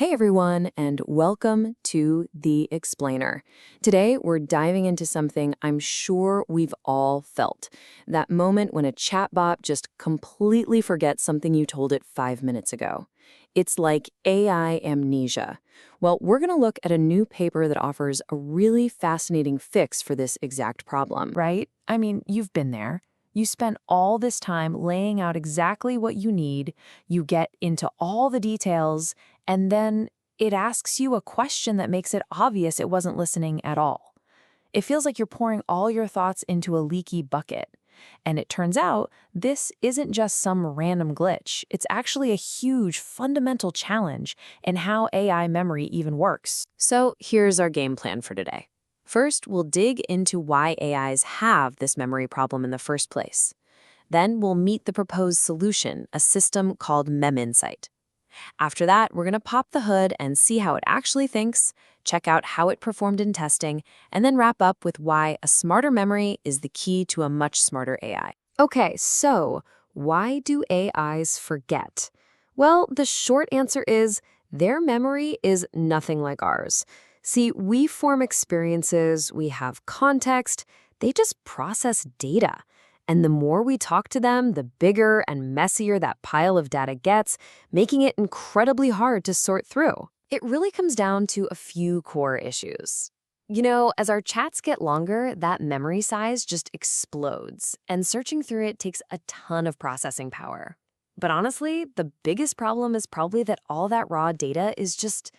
Hey everyone, and welcome to The Explainer. Today, we're diving into something I'm sure we've all felt. That moment when a chatbot just completely forgets something you told it 5 minutes ago. It's like AI amnesia. Well, we're going to look at a new paper that offers a really fascinating fix for this exact problem. Right? I mean, you've been there. You spend all this time laying out exactly what you need, you get into all the details, and then it asks you a question that makes it obvious it wasn't listening at all. It feels like you're pouring all your thoughts into a leaky bucket. And it turns out this isn't just some random glitch. It's actually a huge fundamental challenge in how AI memory even works. So here's our game plan for today. First, we'll dig into why AIs have this memory problem in the first place. Then we'll meet the proposed solution, a system called MemInsight. After that, we're going to pop the hood and see how it actually thinks, check out how it performed in testing, and then wrap up with why a smarter memory is the key to a much smarter AI. Okay, so why do AIs forget? Well, the short answer is their memory is nothing like ours. See, we form experiences, we have context, they just process data. And the more we talk to them, the bigger and messier that pile of data gets, making it incredibly hard to sort through. It really comes down to a few core issues. You know, as our chats get longer, that memory size just explodes, and searching through it takes a ton of processing power. But honestly, the biggest problem is probably that all that raw data is just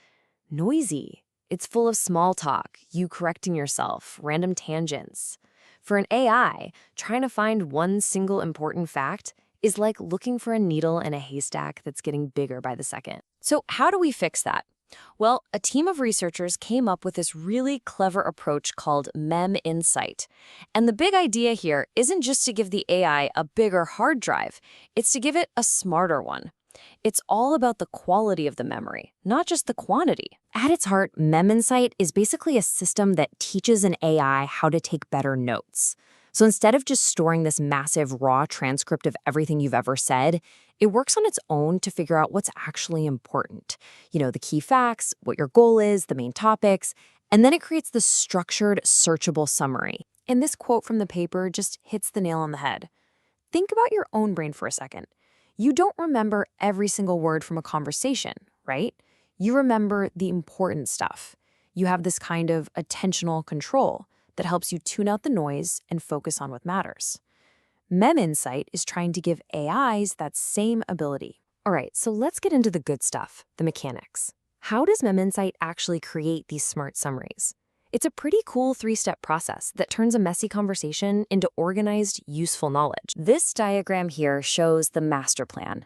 noisy. It's full of small talk, you correcting yourself, random tangents. For an AI, trying to find one single important fact is like looking for a needle in a haystack that's getting bigger by the second. So how do we fix that? Well, a team of researchers came up with this really clever approach called MemInsight. And the big idea here isn't just to give the AI a bigger hard drive, it's to give it a smarter one. It's all about the quality of the memory, not just the quantity. At its heart, MemInsight is basically a system that teaches an AI how to take better notes. So instead of just storing this massive raw transcript of everything you've ever said, it works on its own to figure out what's actually important. You know, the key facts, what your goal is, the main topics, and then it creates the structured, searchable summary. And this quote from the paper just hits the nail on the head. Think about your own brain for a second. You don't remember every single word from a conversation, right? You remember the important stuff. You have this kind of attentional control that helps you tune out the noise and focus on what matters. MemInsight is trying to give AIs that same ability. All right, so let's get into the good stuff, the mechanics. How does MemInsight actually create these smart summaries? It's a pretty cool three-step process that turns a messy conversation into organized, useful knowledge. This diagram here shows the master plan.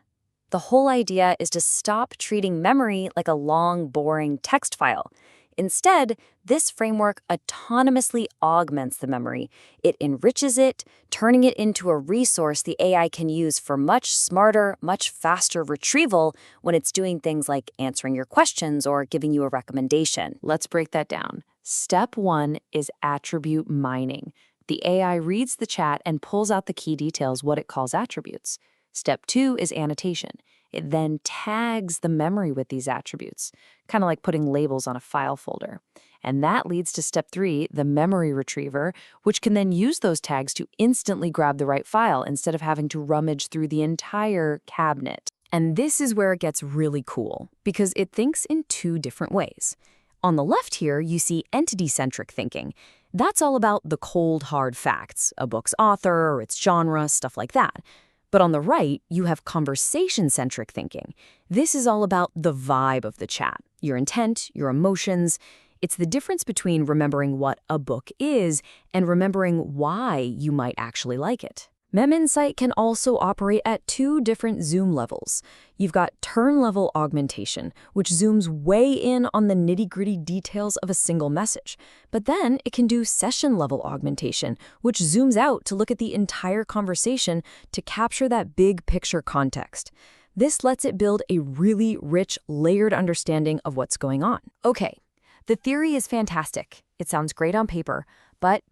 The whole idea is to stop treating memory like a long, boring text file. Instead, this framework autonomously augments the memory. It enriches it, turning it into a resource the AI can use for much smarter, much faster retrieval when it's doing things like answering your questions or giving you a recommendation. Let's break that down. Step 1 is attribute mining. The AI reads the chat and pulls out the key details, what it calls attributes. Step 2 is annotation. It then tags the memory with these attributes, kind of like putting labels on a file folder. And that leads to step 3, the memory retriever, which can then use those tags to instantly grab the right file instead of having to rummage through the entire cabinet. And this is where it gets really cool, because it thinks in two different ways. On the left here, you see entity-centric thinking. That's all about the cold, hard facts, a book's author or its genre, stuff like that. But on the right, you have conversation-centric thinking. This is all about the vibe of the chat, your intent, your emotions. It's the difference between remembering what a book is and remembering why you might actually like it. MemInsight can also operate at two different zoom levels. You've got turn-level augmentation, which zooms way in on the nitty-gritty details of a single message. But then it can do session-level augmentation, which zooms out to look at the entire conversation to capture that big picture context. This lets it build a really rich, layered understanding of what's going on. Okay, the theory is fantastic. It sounds great on paper, but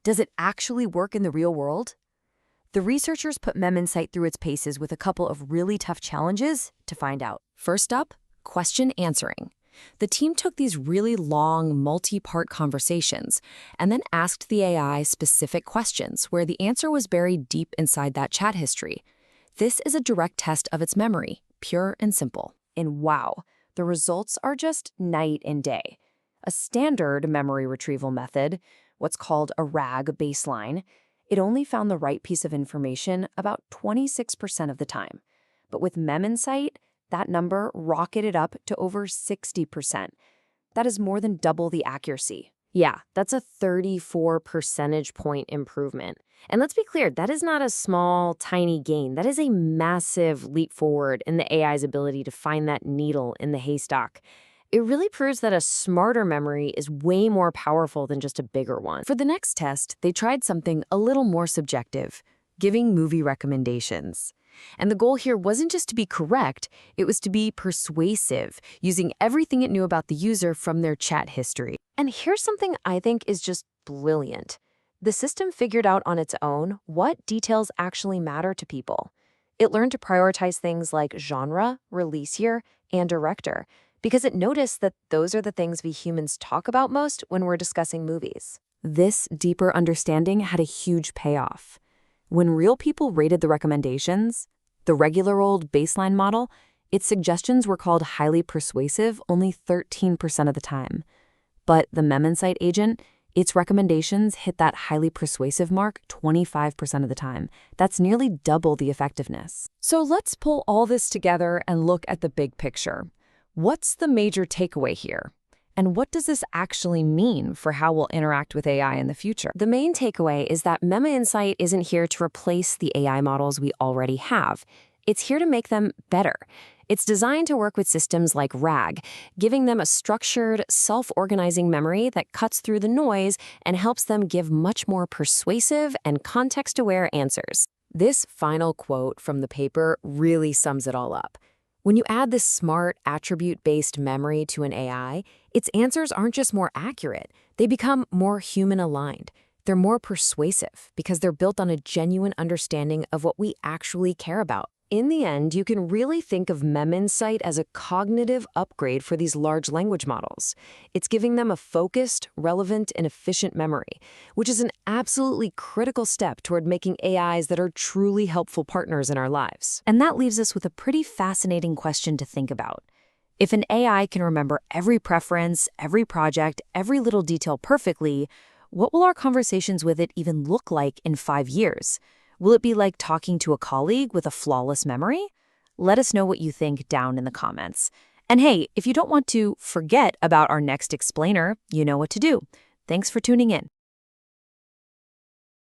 does it actually work in the real world? The researchers put MemInsight through its paces with a couple of really tough challenges to find out. First up, question answering. The team took these really long, multi-part conversations and then asked the AI specific questions where the answer was buried deep inside that chat history. This is a direct test of its memory, pure and simple. And wow, the results are just night and day. A standard memory retrieval method, what's called a RAG baseline, it only found the right piece of information about 26% of the time. But with MemInsight, that number rocketed up to over 60%. That is more than double the accuracy. Yeah, that's a 34 percentage point improvement. And let's be clear, that is not a small, tiny gain. That is a massive leap forward in the AI's ability to find that needle in the haystack. It really proves that a smarter memory is way more powerful than just a bigger one. For the next test, they tried something a little more subjective, giving movie recommendations. And the goal here wasn't just to be correct, it was to be persuasive, using everything it knew about the user from their chat history. And here's something I think is just brilliant. The system figured out on its own what details actually matter to people. It learned to prioritize things like genre, release year, and director, because it noticed that those are the things we humans talk about most when we're discussing movies. This deeper understanding had a huge payoff. When real people rated the recommendations, the regular old baseline model, its suggestions were called highly persuasive only 13% of the time. But the MemInsight agent, its recommendations hit that highly persuasive mark 25% of the time. That's nearly double the effectiveness. So let's pull all this together and look at the big picture. What's the major takeaway here? And what does this actually mean for how we'll interact with AI in the future? The main takeaway is that MemInsight isn't here to replace the AI models we already have. It's here to make them better. It's designed to work with systems like RAG, giving them a structured, self-organizing memory that cuts through the noise and helps them give much more persuasive and context-aware answers. This final quote from the paper really sums it all up. When you add this smart, attribute-based memory to an AI, its answers aren't just more accurate, they become more human-aligned. They're more persuasive because they're built on a genuine understanding of what we actually care about. In the end, you can really think of MemInsight as a cognitive upgrade for these large language models. It's giving them a focused, relevant, and efficient memory, which is an absolutely critical step toward making AIs that are truly helpful partners in our lives. And that leaves us with a pretty fascinating question to think about. If an AI can remember every preference, every project, every little detail perfectly, what will our conversations with it even look like in 5 years? Will it be like talking to a colleague with a flawless memory? Let us know what you think down in the comments. And hey, if you don't want to forget about our next explainer, you know what to do. Thanks for tuning in.